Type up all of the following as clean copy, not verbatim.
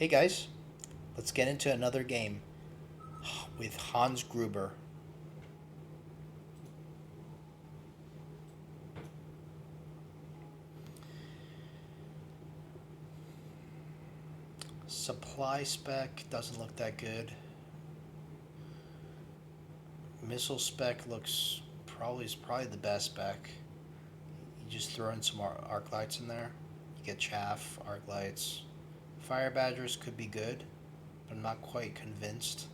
Hey guys, let's get into another game with Hans Gruber. Supply spec doesn't look that good. Missile spec looks probably the best spec. You just throw in some arc lights in there. You get chaff, arc lights. Fire badgers could be good, but I'm not quite convinced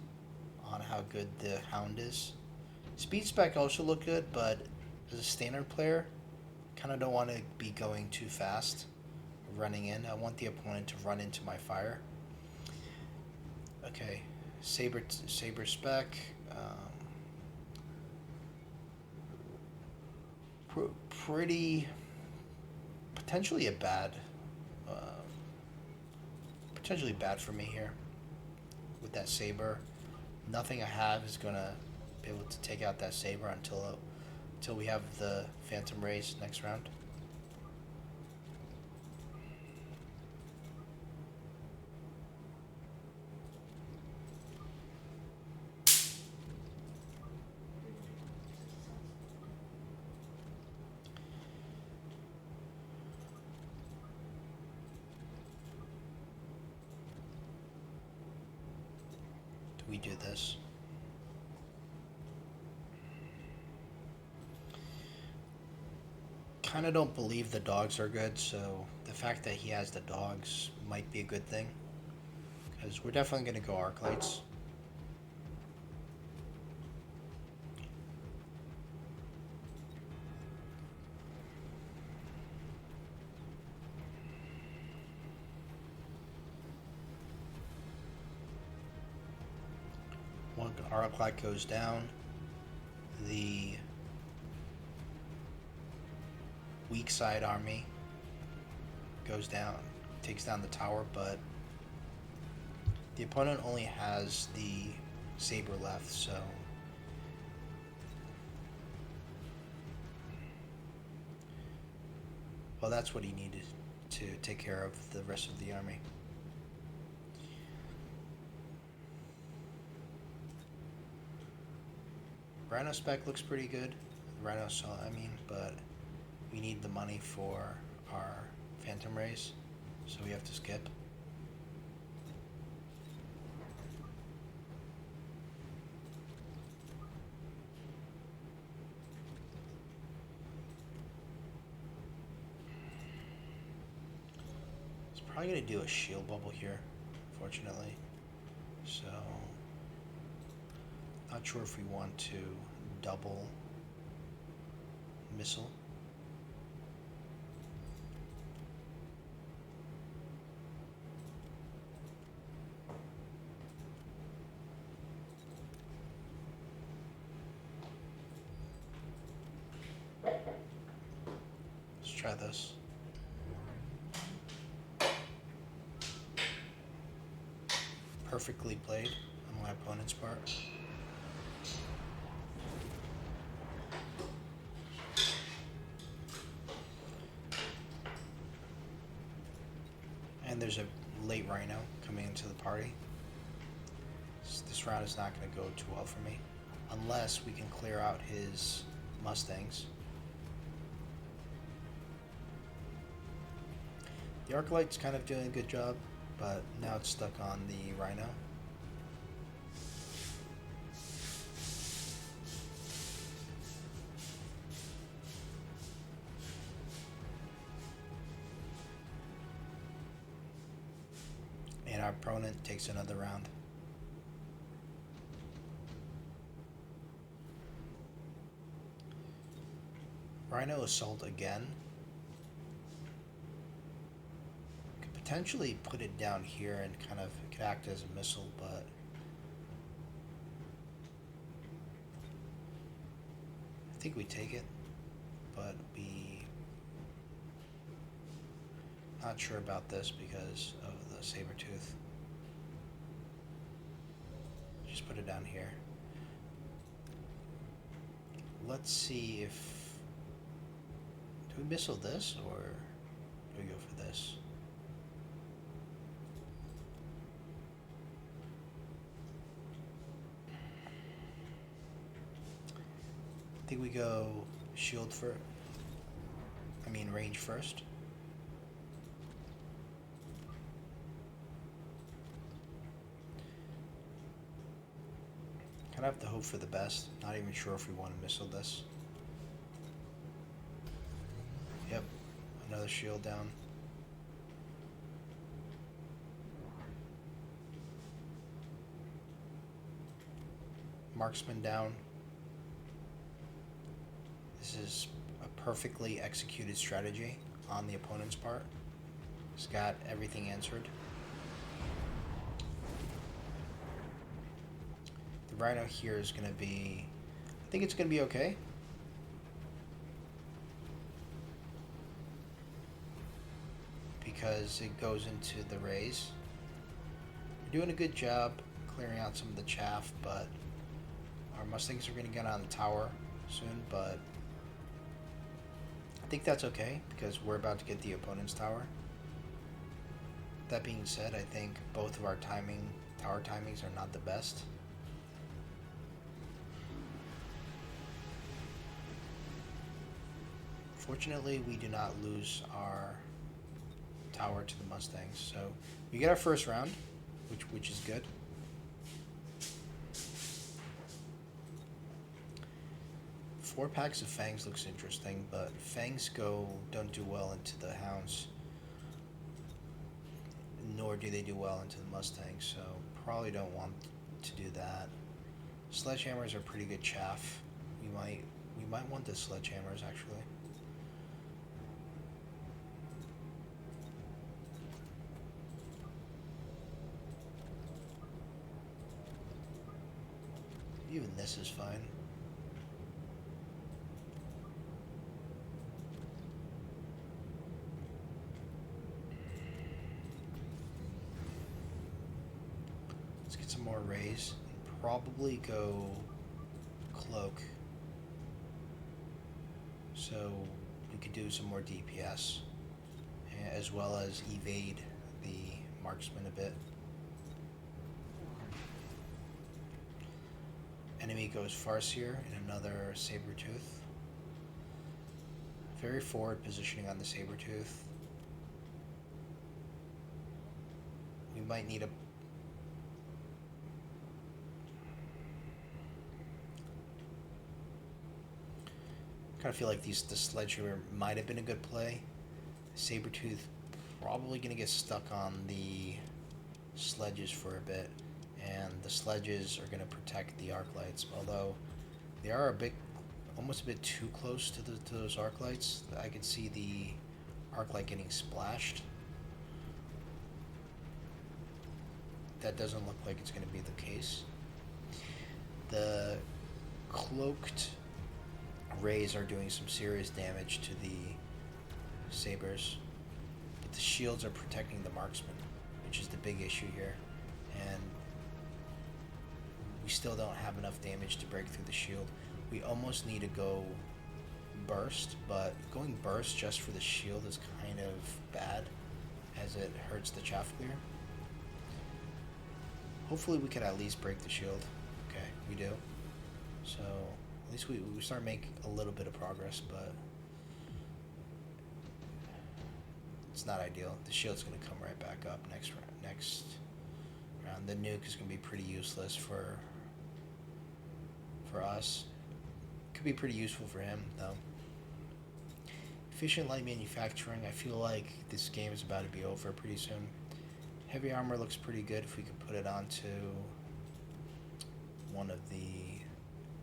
on how good the hound is. Speed spec also look good, but as a standard player, kind of don't want to be going too fast, running in. I want the opponent to run into my fire. Okay, saber spec. Pretty potentially a bad, uh, potentially bad for me here with that saber. Nothing I have is gonna be able to take out that saber until we have the Phantom Rays next round. Do we do this? Kind of don't believe the dogs are good, so the fact that he has the dogs might be a good thing. Because we're definitely going to go arc lights. One arc light goes down. The weak side army goes down, takes down the tower, but the opponent only has the saber left, so well, that's what he needed to take care of the rest of the army. Rhino spec looks pretty good. Rhino saw, but we need the money for our Phantom Rays, so we have to skip. It's probably going to do a shield bubble here, fortunately. So, not sure if we want to double missile. Let's try this. Perfectly played on my opponent's part. And there's a late Rhino coming into the party. This round is not going to go too well for me, unless we can clear out his Mustangs. The Arclight's kind of doing a good job, but now it's stuck on the Rhino. And our opponent takes another round. Rhino assault again. Could potentially put it down here and kind of, it could act as a missile, but I think we take it, but we not sure about this because of the saber tooth. Just put it down here. Let's see if, do we missile this or do we go for this? I think we go shield for. I mean range first. Kind of have to hope for the best. Not even sure if we want to missile this. Yep, another shield down. Marksman down. This is a perfectly executed strategy on the opponent's part. He's got everything answered. The Rhino here is going to be... I think it's going to be okay. Because it goes into the Rays. We're doing a good job clearing out some of the chaff, but our Mustangs are going to get on the tower soon, but I think that's okay because we're about to get the opponent's tower. That being said, I think both of our tower timings are not the best. Fortunately, we do not lose our tower to the Mustangs, so we get our first round, which is good. Four packs of Fangs looks interesting, but Fangs don't do well into the Hounds, nor do they do well into the Mustangs, so probably don't want to do that. Sledgehammers are pretty good chaff. We might want the sledgehammers actually. Even this is fine. Let's get some more Rays. Probably go Cloak. So we could do some more DPS. As well as evade the Marksman a bit. Enemy goes Farseer and another Sabertooth. Very forward positioning on the Sabertooth. We might need a... kind of feel like the Sledgehammer might have been a good play. Sabertooth probably going to get stuck on the sledges for a bit. And the sledges are going to protect the arc lights, although they are almost a bit too close to those arc lights. I could see the arc light getting splashed. That doesn't look like it's going to be the case. The cloaked Rays are doing some serious damage to the Sabers, but the shields are protecting the Marksman, which is the big issue here. And we still don't have enough damage to break through the shield. We almost need to go burst, but going burst just for the shield is kind of bad as it hurts the chaff clear. Hopefully we could at least break the shield. Okay, we do. So at least we start making a little bit of progress, but it's not ideal. The shield's going to come right back up next round. The nuke is going to be pretty useless for us. Could be pretty useful for him though. Efficient light manufacturing. I feel like this game is about to be over pretty soon. Heavy armor looks pretty good if we could put it onto one of the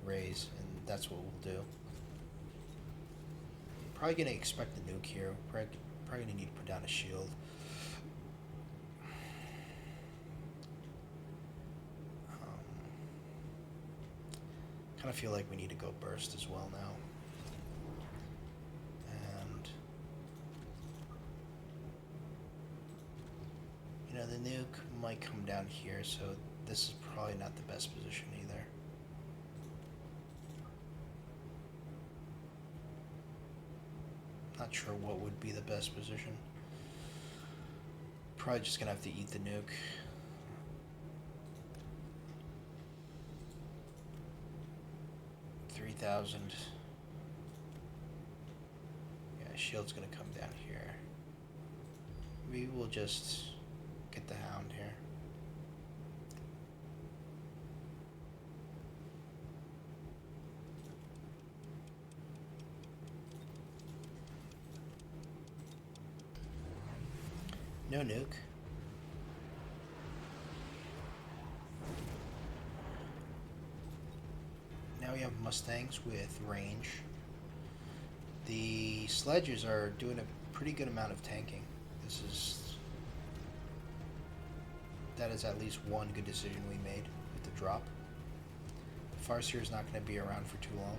Rays, and that's what we'll do. Probably gonna expect the nuke here. Probably gonna need to put down a shield. Kind of feel like we need to go burst as well now. And you know, the nuke might come down here, so this is probably not the best position either. Not sure what would be the best position. Probably just gonna have to eat the nuke. $3,000. shield's gonna come down here. We will just get the hound here. No nuke. Now we have Mustangs with range. The sledges are doing a pretty good amount of tanking. That is at least one good decision we made with the drop. Farseer is not going to be around for too long.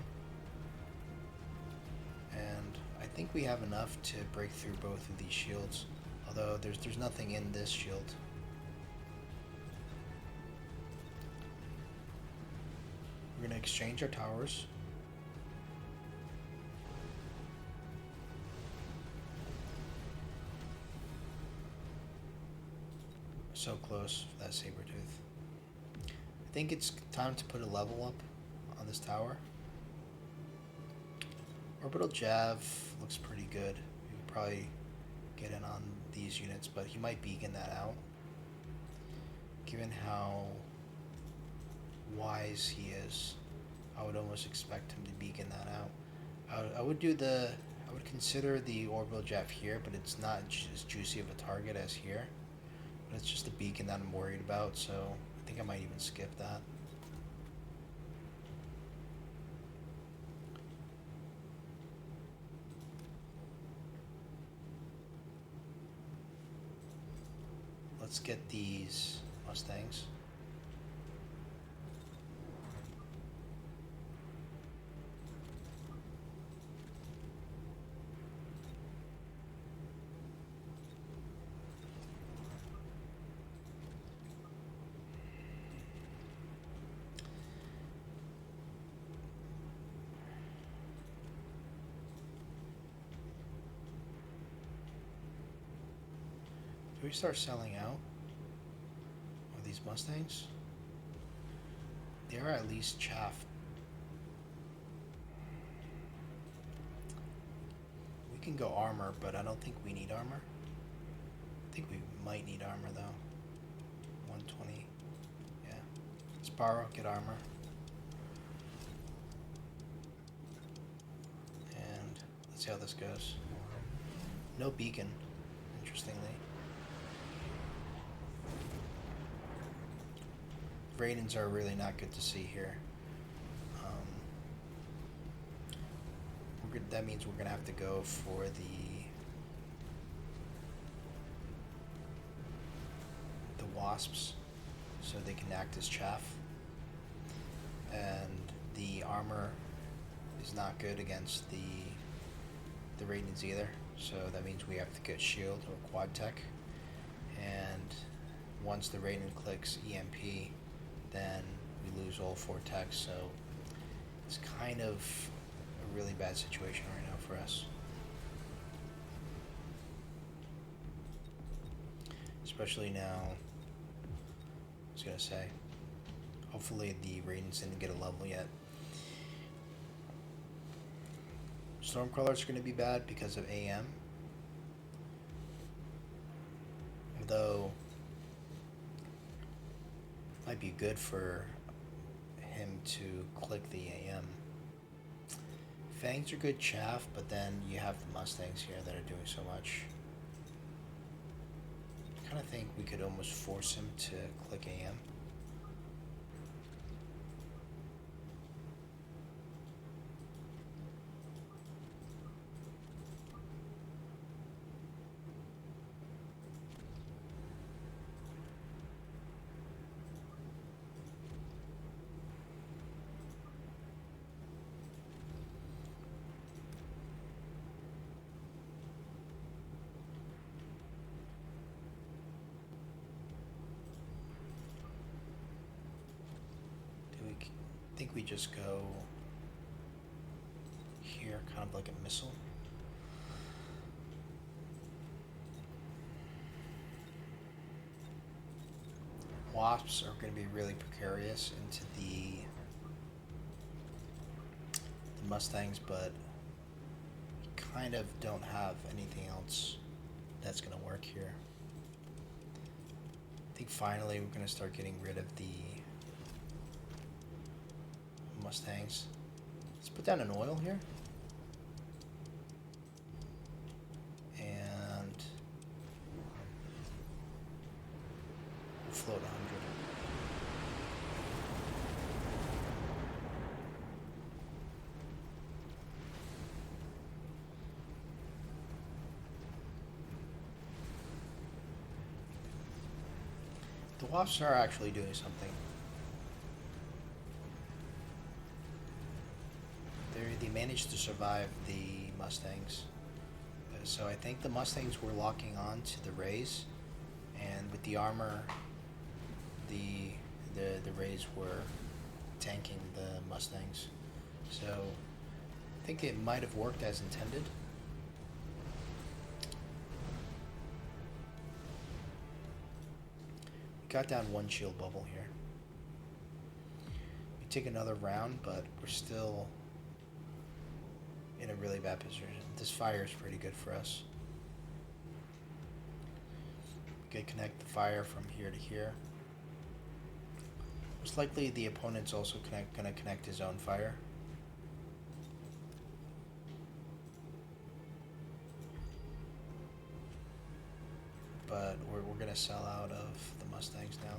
And I think we have enough to break through both of these shields. Although there's nothing in this shield. We're going to exchange our towers. So close for that Sabertooth. I think it's time to put a level up on this tower. Orbital Jav looks pretty good. We could probably get in on these units, but he might beacon that out. Given how wise he is, I would almost expect him to beacon that out. I would consider the Orbital Jav here, but it's not as juicy of a target as here. But it's just the beacon that I'm worried about, so I think I might even skip that. Let's get these Mustangs. Do we start selling out of these Mustangs? They are at least chaff. We can go armor, but I don't think we need armor. I think we might need armor though. 120. Yeah. Let's borrow, get armor. And let's see how this goes. No beacon, interestingly. Raidens are really not good to see here. That means we're going to have to go for the Wasps so they can act as chaff. And the armor is not good against the Raidens either. So that means we have to get shield or quad tech. And once the Raiden clicks EMP, then we lose all 4 techs, so it's kind of a really bad situation right now for us. Especially now, I was gonna say, hopefully the Raidens didn't get a level yet. Stormcrawlers are gonna be bad because of AM. Although might be good for him to click the AM. Fangs are good chaff, but then you have the Mustangs here that are doing so much. I kind of think we could almost force him to click AM. I think we just go here, kind of like a missile. Wasps are going to be really precarious into the Mustangs, but kind of don't have anything else that's going to work here. I think finally we're going to start getting rid of the Mustangs. Let's put down an oil here. And we'll float 100. The Wasps are actually doing something. They managed to survive the Mustangs. So I think the Mustangs were locking on to the Rays, and with the armor, the Rays were tanking the Mustangs. So I think it might have worked as intended. Got down one shield bubble here. We take another round, but we're still in a really bad position. This fire is pretty good for us. We can connect the fire from here to here. Most likely the opponent's also gonna connect his own fire. But we're gonna sell out of the Mustangs now.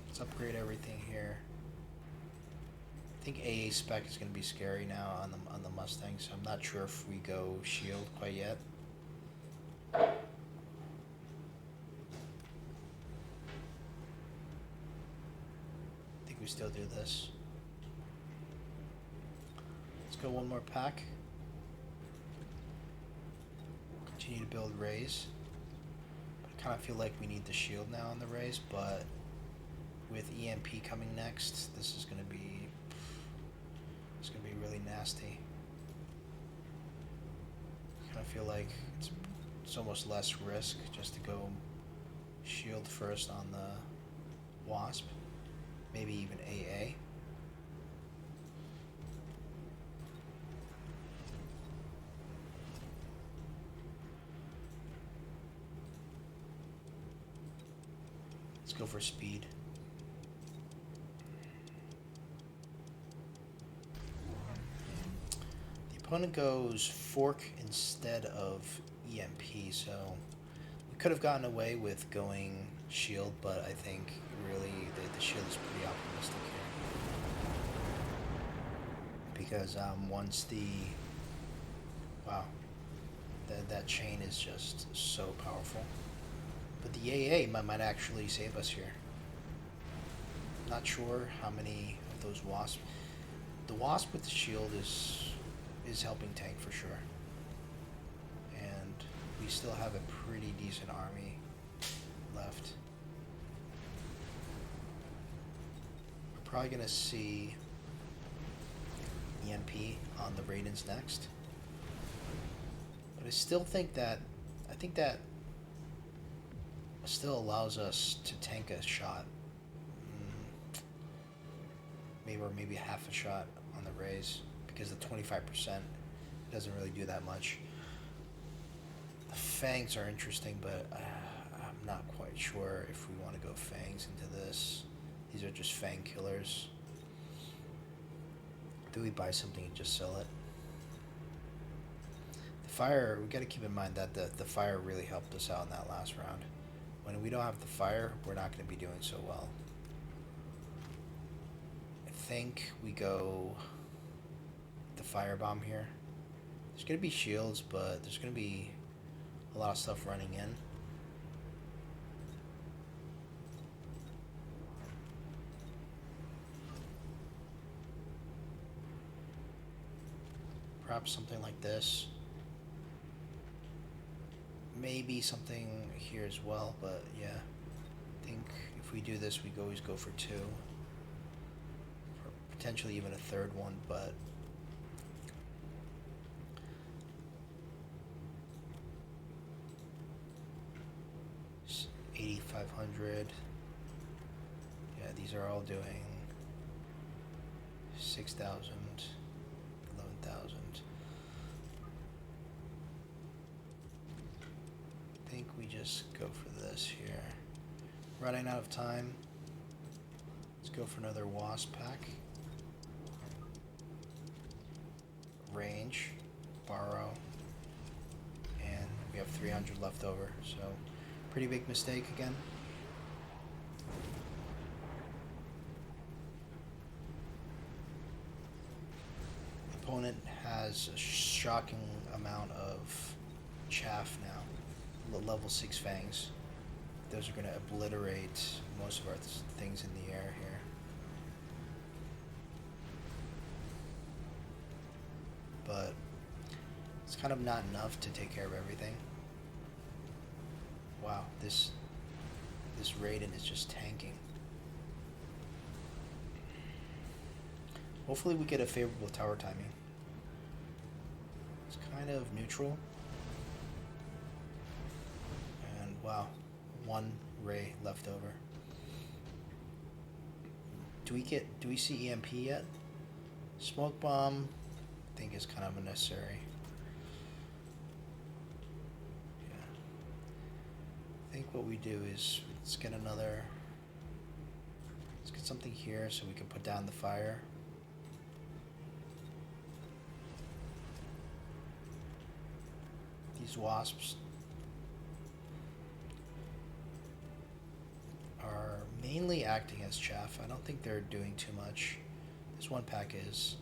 Let's upgrade everything here. I think AA spec is gonna be scary now on the Mustangs. So I'm not sure if we go shield quite yet. I think we still do this. Let's go one more pack. Continue to build Rays. I kind of feel like we need the shield now on the Rays, but with EMP coming next, this is gonna be really nasty. I kind of feel like it's almost less risk just to go shield first on the Wasp, maybe even AA. Let's go for speed. The opponent goes fork instead of EMP, so we could have gotten away with going shield, but I think really the shield is pretty optimistic here. Because once the... Wow. That chain is just so powerful. But the AA might actually save us here. Not sure how many of those Wasps. The Wasp with the shield is helping tank for sure. And we still have a pretty decent army left. We're probably gonna see EMP on the Raidens next. But I still think that still allows us to tank a shot. Maybe half a shot on the Rays, because the 25% doesn't really do that much. The Fangs are interesting, but I'm not quite sure if we want to go Fangs into this. These are just Fang killers. Do we buy something and just sell it? The fire, we got to keep in mind that the fire really helped us out in that last round. When we don't have the fire, we're not going to be doing so well. I think we go the firebomb here. There's going to be shields, but there's going to be a lot of stuff running in. Perhaps something like this. Maybe something here as well, but yeah. I think if we do this, we always go for 2. Potentially even a third one, but... $8,500. Yeah, these are all doing 6,000, 1,000. I think we just go for this here. Running out of time. Let's go for another Wasp pack. Range, borrow, and we have 300 left over, so pretty big mistake again. Opponent has a shocking amount of chaff now. Level 6 fangs. Those are going to obliterate most of our things in the air here. But it's kind of not enough to take care of everything. Wow, this Raiden is just tanking. Hopefully we get a favorable tower timing. It's kind of neutral. And wow, one ray left over. Do we see EMP yet? Smoke bomb, I think is kind of unnecessary. Yeah. I think what we do is let's get something here so we can put down the fire. These wasps are mainly acting as chaff. I don't think they're doing too much. This one pack is.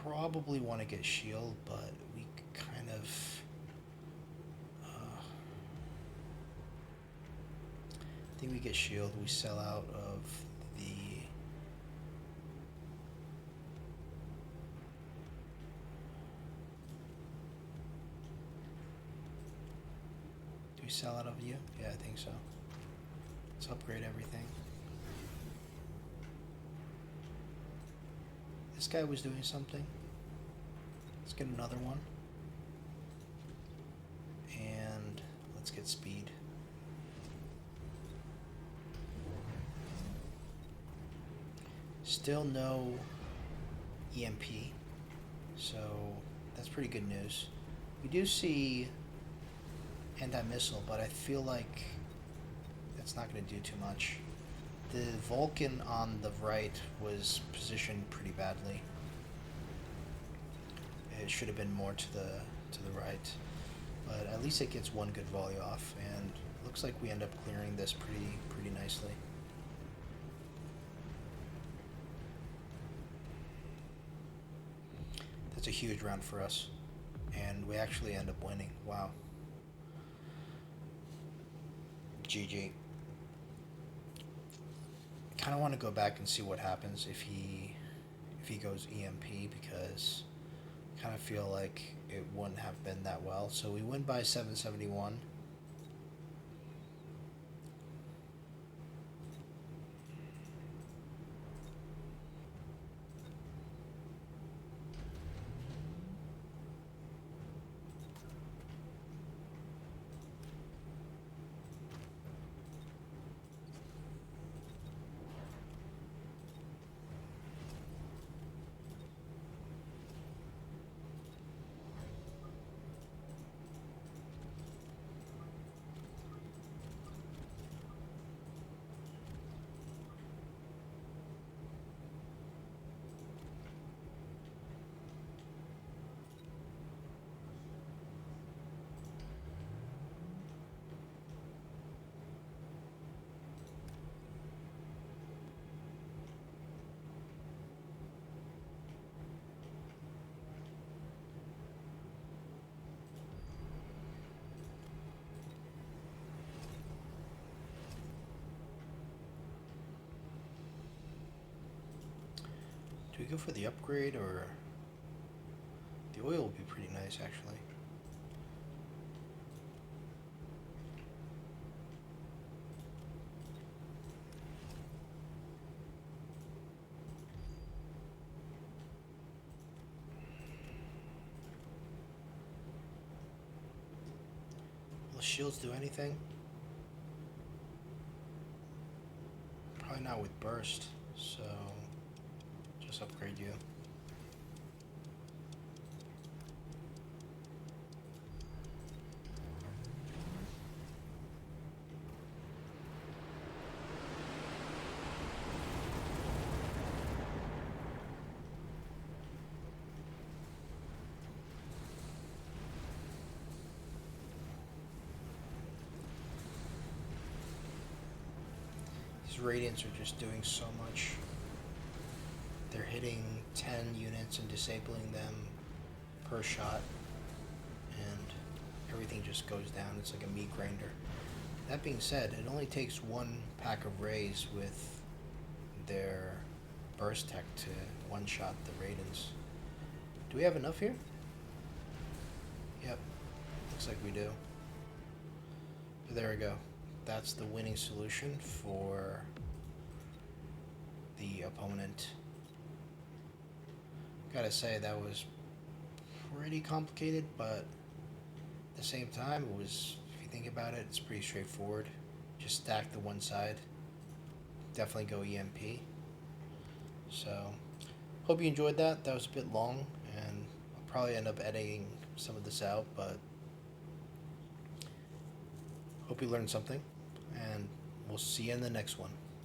Probably want to get shield, but we kind of I think we get shield. We sell out of the do we sell out of you? Yeah, I think so. Let's upgrade everything. This guy was doing something. Let's get another one. And let's get speed. Still no EMP. So that's pretty good news. We do see anti-missile, but I feel like that's not going to do too much. The Vulcan on the right was positioned pretty badly. It should have been more to the right, but at least it gets one good volley off, and it looks like we end up clearing this pretty nicely. That's a huge round for us, and we actually end up winning. Wow. GG. Kind of want to go back and see what happens if he goes EMP, because I kind of feel like it wouldn't have been that well. So we win by 771. Do we go for the upgrade, or the oil would be pretty nice actually. Will shields do anything? Probably not with burst, so just upgrade you. These Raidens are just doing so much. They're hitting 10 units and disabling them per shot, and everything just goes down. It's like a meat grinder. That being said, it only takes one pack of Rays with their burst tech to one-shot the Raidens. Do we have enough here? Yep, looks like we do. But there we go. That's the winning solution for the opponent. Gotta say, that was pretty complicated, but at the same time, it was, if you think about it, it's pretty straightforward. Just stack the one side. Definitely go EMP. So, hope you enjoyed that. That was a bit long, and I'll probably end up editing some of this out, but hope you learned something, and we'll see you in the next one.